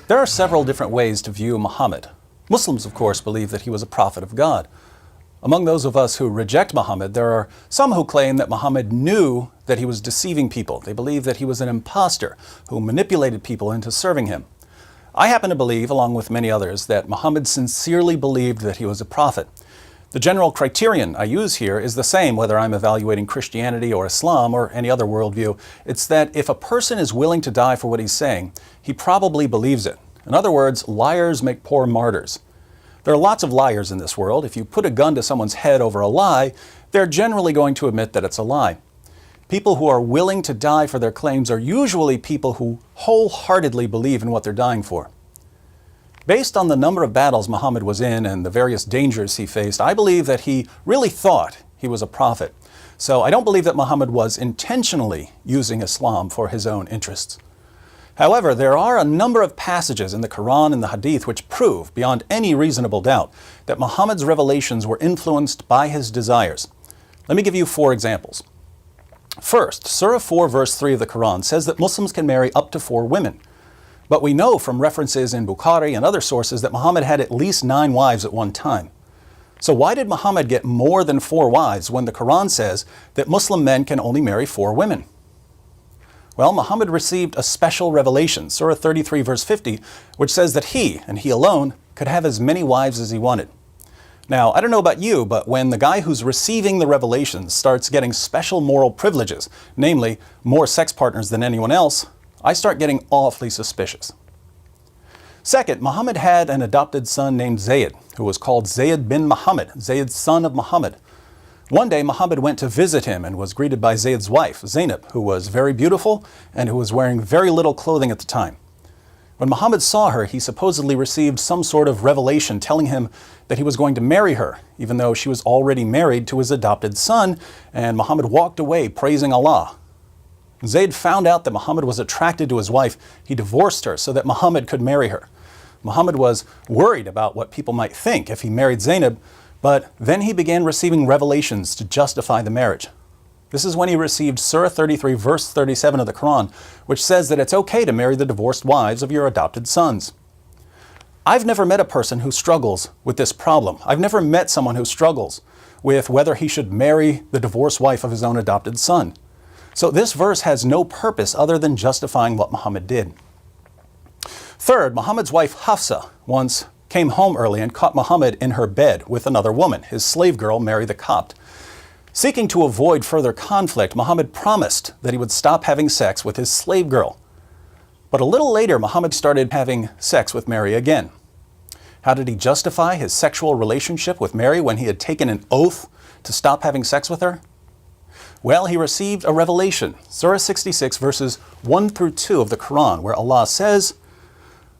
There are several different ways to view Muhammad. Muslims, of course, believe that he was a prophet of God. Among those of us who reject Muhammad, there are some who claim that Muhammad knew that he was deceiving people. They believe that he was an impostor who manipulated people into serving him. I happen to believe, along with many others, that Muhammad sincerely believed that he was a prophet. The general criterion I use here is the same whether I'm evaluating Christianity or Islam or any other worldview. It's that if a person is willing to die for what he's saying, he probably believes it. In other words, liars make poor martyrs. There are lots of liars in this world. If you put a gun to someone's head over a lie, they're generally going to admit that it's a lie. People who are willing to die for their claims are usually people who wholeheartedly believe in what they're dying for. Based on the number of battles Muhammad was in and the various dangers he faced, I believe that he really thought he was a prophet. So I don't believe that Muhammad was intentionally using Islam for his own interests. However, there are a number of passages in the Quran and the Hadith which prove, beyond any reasonable doubt, that Muhammad's revelations were influenced by his desires. Let me give you 4 examples. First, Surah 4 verse 3 of the Quran says that Muslims can marry up to 4 women. But we know from references in Bukhari and other sources that Muhammad had at least 9 wives at one time. So why did Muhammad get more than 4 wives when the Quran says that Muslim men can only marry 4 women? Well, Muhammad received a special revelation, Surah 33 verse 50, which says that he, and he alone, could have as many wives as he wanted. Now, I don't know about you, but when the guy who's receiving the revelation starts getting special moral privileges, namely more sex partners than anyone else, I start getting awfully suspicious. Second, Muhammad had an adopted son named Zayd, who was called Zayd bin Muhammad, Zayd son of Muhammad. One day, Muhammad went to visit him and was greeted by Zayd's wife, Zainab, who was very beautiful and who was wearing very little clothing at the time. When Muhammad saw her, he supposedly received some sort of revelation telling him that he was going to marry her, even though she was already married to his adopted son, and Muhammad walked away praising Allah. When Zayd found out that Muhammad was attracted to his wife, he divorced her so that Muhammad could marry her. Muhammad was worried about what people might think if he married Zainab, but then he began receiving revelations to justify the marriage. This is when he received Surah 33 verse 37 of the Quran, which says that it's okay to marry the divorced wives of your adopted sons. I've never met a person who struggles with this problem. I've never met someone who struggles with whether he should marry the divorced wife of his own adopted son. So this verse has no purpose other than justifying what Muhammad did. Third, Muhammad's wife Hafsa once came home early and caught Muhammad in her bed with another woman, his slave girl Mary the Copt. Seeking to avoid further conflict, Muhammad promised that he would stop having sex with his slave girl. But a little later, Muhammad started having sex with Mary again. How did he justify his sexual relationship with Mary when he had taken an oath to stop having sex with her? Well, he received a revelation, Surah 66 verses 1 through 2 of the Quran, where Allah says,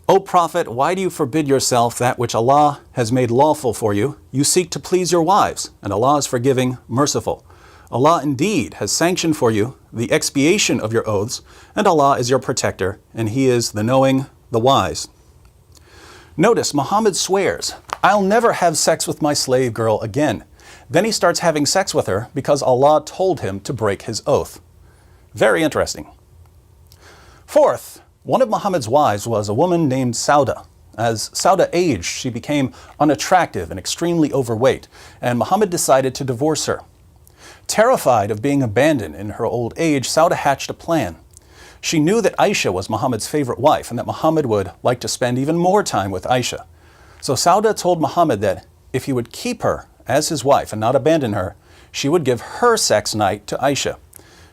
"O Prophet, why do you forbid yourself that which Allah has made lawful for you? You seek to please your wives, and Allah is forgiving, merciful. Allah indeed has sanctioned for you the expiation of your oaths, and Allah is your protector, and He is the knowing, the wise." Notice Muhammad swears, "I'll never have sex with my slave girl again." Then he starts having sex with her because Allah told him to break his oath. Very interesting. Fourth, one of Muhammad's wives was a woman named Sauda. As Sauda aged, she became unattractive and extremely overweight, and Muhammad decided to divorce her. Terrified of being abandoned in her old age, Sauda hatched a plan. She knew that Aisha was Muhammad's favorite wife and that Muhammad would like to spend even more time with Aisha. So Sauda told Muhammad that if he would keep her as his wife and not abandon her, she would give her sex night to Aisha.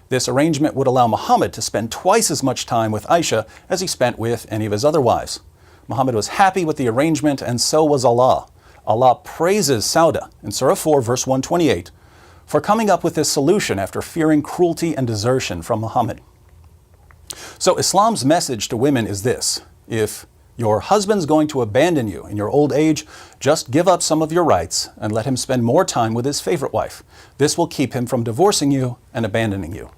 This arrangement would allow Muhammad to spend twice as much time with Aisha as he spent with any of his other wives. Muhammad was happy with the arrangement, and so was Allah. Allah praises Sauda in Surah 4 verse 128 for coming up with this solution after fearing cruelty and desertion from Muhammad. So Islam's message to women is this: if your husband's going to abandon you in your old age, just give up some of your rights and let him spend more time with his favorite wife. This will keep him from divorcing you and abandoning you.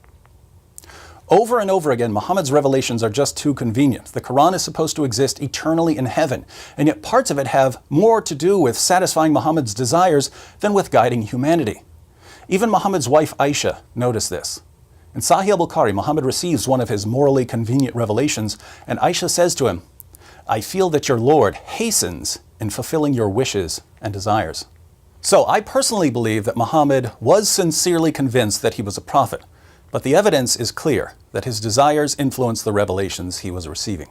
Over and over again, Muhammad's revelations are just too convenient. The Quran is supposed to exist eternally in heaven, and yet parts of it have more to do with satisfying Muhammad's desires than with guiding humanity. Even Muhammad's wife Aisha noticed this. In Sahih al-Bukhari, Muhammad receives one of his morally convenient revelations, and Aisha says to him, I feel that your Lord hastens in fulfilling your wishes and desires. So I personally believe that Muhammad was sincerely convinced that he was a prophet, but the evidence is clear that his desires influenced the revelations he was receiving.